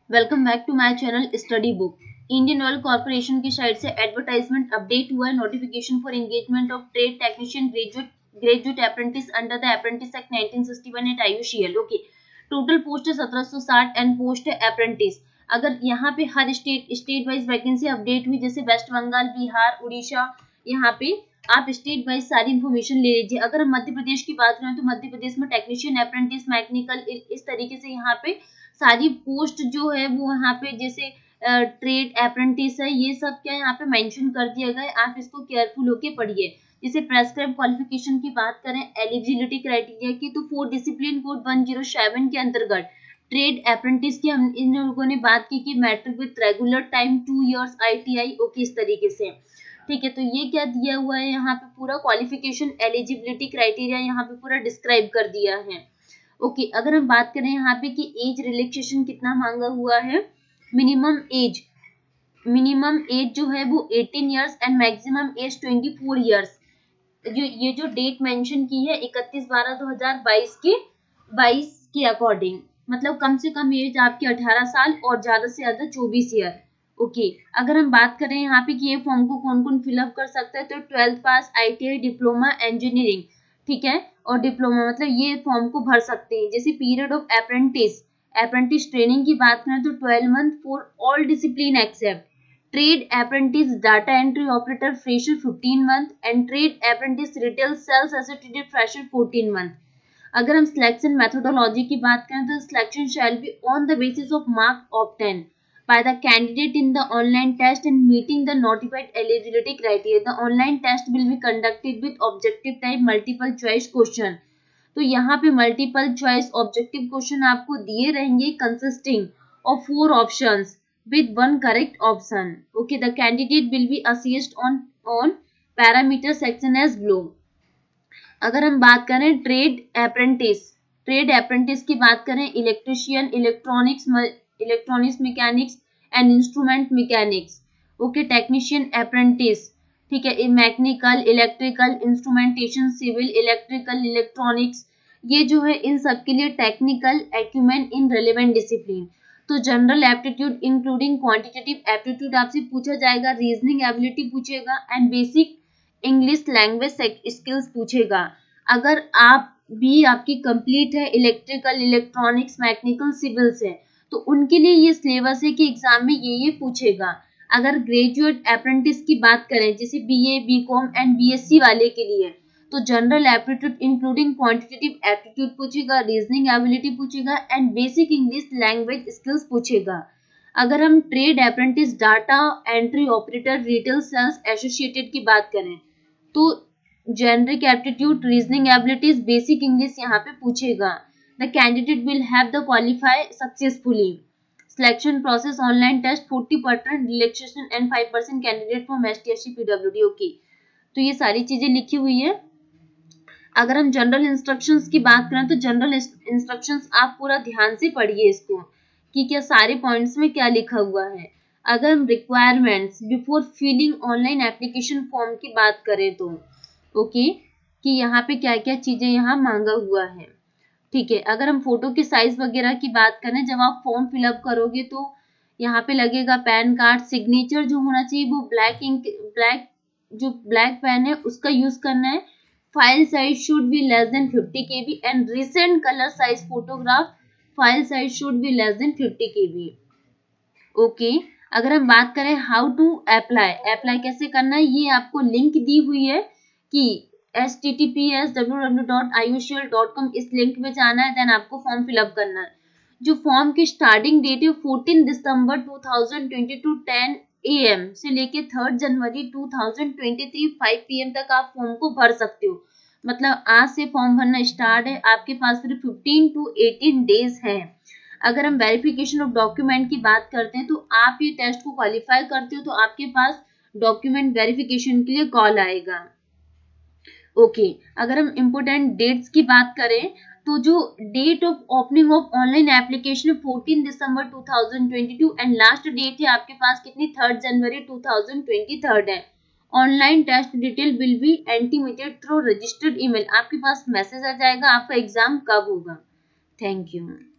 Welcome back to my channel study book. Indian Oil Corporation की साइड से advertisement update हुआ है। Notification for engagement of trade technician graduate apprentice under the apprentice act 1961 at IUCL। Okay, total post है 1760 and post है apprentice. अगर यहाँ पे हर स्टेट वाइज वैकेंसी अपडेट हुई, जैसे वेस्ट बंगाल, बिहार, उड़ीसा, यहाँ पे आप स्टेट वाइज सारी इन्फॉर्मेशन ले लीजिए। अगर हम मध्य प्रदेश की बात करें तो मध्य प्रदेश में टेक्नीशियन, अप्रेंटिस, मैकेनिकल, इस तरीके से यहाँ पे सारी पोस्ट जो है वो यहाँ पे जैसे ट्रेड अप्रेंटिस है, ये सब क्या यहाँ पे मेंशन कर दिया गया है। आप इसको केयरफुल होके पढ़िए। जैसे प्रेस्क्राइब क्वालिफिकेशन की बात करें, एलिजिबिलिटी क्राइटेरिया की, तो 4 डिसिप्लिन कोड 107 के अंतर्गत ट्रेड अप्रेंटिस की हम इन लोगों ने बात की कि matric with regular time 2 years ITI। Okay, इस तरीके से ठीक है। तो ये क्या दिया हुआ है यहाँ पे, पूरा क्वालिफिकेशन, एलिजिबिलिटी क्राइटेरिया यहाँ पे पूरा डिस्क्राइब कर दिया है। ओके, अगर हम बात करें यहाँ पे कि एज रिलैक्सेशन कितना मांगा हुआ है, मिनिमम एज जो है वो 18 years and maximum age 24 years. ये जो डेट मेंशन की है 31/12/2022 के अकॉर्डिंग, मतलब कम से कम एज आपकी 18 साल और ज्यादा से ज्यादा 24 ईयर। ओके, अगर हम बात करें यहाँ पे कि ये फॉर्म को कौन कौन फिलअप कर सकता है, तो 12th पास, ITI, डिप्लोमा, इंजीनियरिंग, ठीक है, और डिप्लोमा, मतलब ये फॉर्म को भर सकते हैं। जैसे पीरियड ऑफ अप्रेंटिस ट्रेनिंग की बात करें तो 12 month for all discipline except trade apprentice data entry operator fresher 15 month and trade apprentice retail sales associated fresher 14 month. अगर हम सिलेक्शन मेथोडोलॉजी की बात करें तो selection shall be on the basis of mark obtain by the candidate in the online test and meeting the notified eligibility criteria. The online test will be conducted with objective type multiple choice question. तो यहाँ पे multiple choice objective question आपको दिए रहेंगे consisting of 4 options with one correct option. Okay, the candidate will be assessed on parameter section as below. अगर हम बात करें ट्रेड अप्रेंटिस की बात करें, electrician, electronics mechanics and instrument mechanics. Okay, technician apprentice, ठीक है, mechanical, electrical, instrumentation, civil, electrical, electronics, ये जो है इन सब के लिए technical acumen in relevant discipline. तो general aptitude including quantitative aptitude आपसे पूछा जाएगा, रीजनिंग एबिलिटी पूछेगा and basic English language skills पूछेगा। अगर आप भी आपकी कंप्लीट है इलेक्ट्रिकल, इलेक्ट्रॉनिक्स, मैकेनिकल, सिविल से, तो उनके लिए ये सिलेबस है कि एग्जाम में ये पूछेगा। अगर ग्रेजुएट अप्रेंटिस की बात करें, जैसे BA, BCom एंड BSc वाले के लिए, तो general aptitude including quantitative aptitude पूछेगा, रीजनिंग एबिलिटी पूछेगा and basic English language skills पूछेगा। अगर हम trade apprentice data entry operator retail sales associated की बात करें, तो generic aptitude, reasoning abilities, basic English यहाँ पे पूछेगा। The candidate will have the qualify successfully. Selection process, online test, 40% relaxation and 5% candidate for ST SC PWD। Okay, तो ये सारी चीजें लिखी हुई है। अगर हम जनरल इंस्ट्रक्शंस की बात करें तो जनरल इंस्ट्रक्शंस आप पूरा ध्यान से पढ़िए इसको कि क्या सारे पॉइंट्स में क्या लिखा हुआ है। अगर हम requirements before filling online application form की बात करें तो ओके, कि यहाँ पे क्या क्या चीजें यहाँ मांगा हुआ है, ठीक है। अगर हम फोटो के साइज वगैरह की बात करें, जब आप फॉर्म फिलअप करोगे तो यहाँ पे लगेगा पैन कार्ड, सिग्नेचर जो होना चाहिए वो ब्लैक पेन है उसका यूज करना है। File size should be less than 50 KB and recent colour size photograph file size should be less than 50 KB। Okay, अगर हम बात करें हाउ टू अप्लाई कैसे करना है, ये आपको लिंक दी हुई है कि https www.iucl.com, इस लिंक में जाना है, देन आपको फॉर्म फिलअप करना है। जो फॉर्म की स्टार्टिंग डेट है 14 दिसंबर 2022 10 AM से लेके 3 जनवरी 2023 5 PM तक आप फॉर्म को भर सकते हो। मतलब आज से फॉर्म भरना स्टार्ट है, आपके पास सिर्फ 15 to 18 डेज है। अगर हम वेरिफिकेशन ऑफ डॉक्यूमेंट की बात करते हैं, तो आप ये टेस्ट को क्वालिफाई करते हो तो आपके पास डॉक्यूमेंट वेरिफिकेशन के लिए कॉल आएगा। ओके, अगर हम इम्पोर्टेंट डेट्स की बात करें तो जो date of opening of online application 14 December 2022 and last date है आपके पास कितनी, 3 जनवरी 2023 है। Online test detail will be intimated through registered email, आपके पास मैसेज आ जाएगा आपका एग्जाम कब होगा। Thank you.